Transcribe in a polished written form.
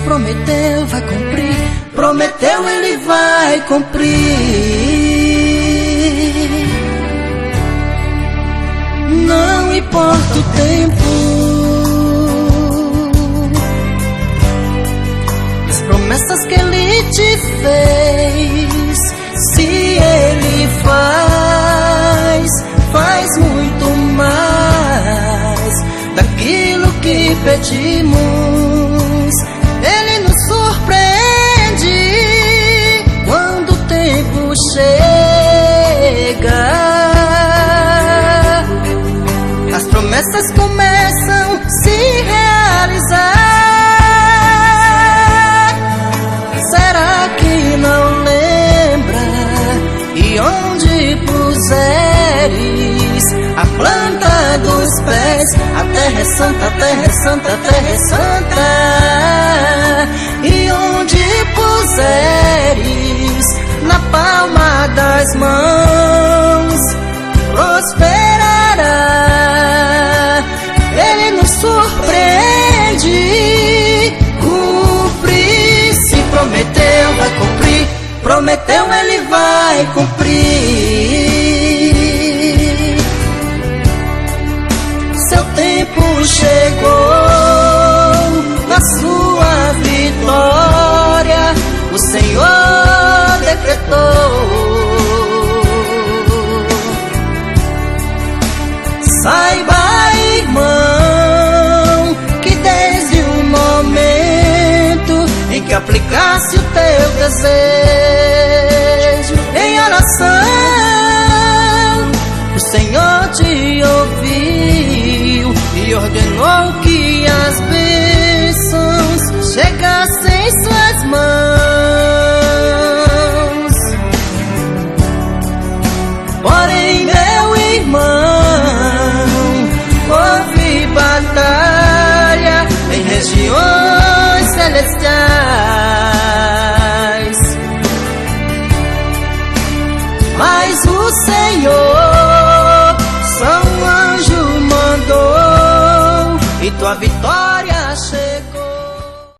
prometeu, vai cumprir. Prometeu, Ele vai cumprir. Não importa o tempo, as promessas que Ele te fez, se Ele faz muito mais daquilo que pedimos. Ele nos surpreende quando o tempo chega. As promessas começam a se realizar. Será que não lembra? E onde puseres a planta dos pés, a terra é santa, a terra é santa, a terra é santa. E onde puseres na palma das mãos, prosperará. Ele nos surpreende, cumpre. Se prometeu, vai cumprir. Prometeu, Ele vai cumprir. Seu tempo chegou, na sua vitória o Senhor decretou. Saiba, irmão, que desde o momento em que aplicasse o teu desejo em oração, o Senhor te ouviu e ordenou que as bênçãos chegassem em suas mãos. Porém, meu irmão, houve batalha em regiões celestiais, mas o Senhor São Anjo mandou e tua vitória chegou.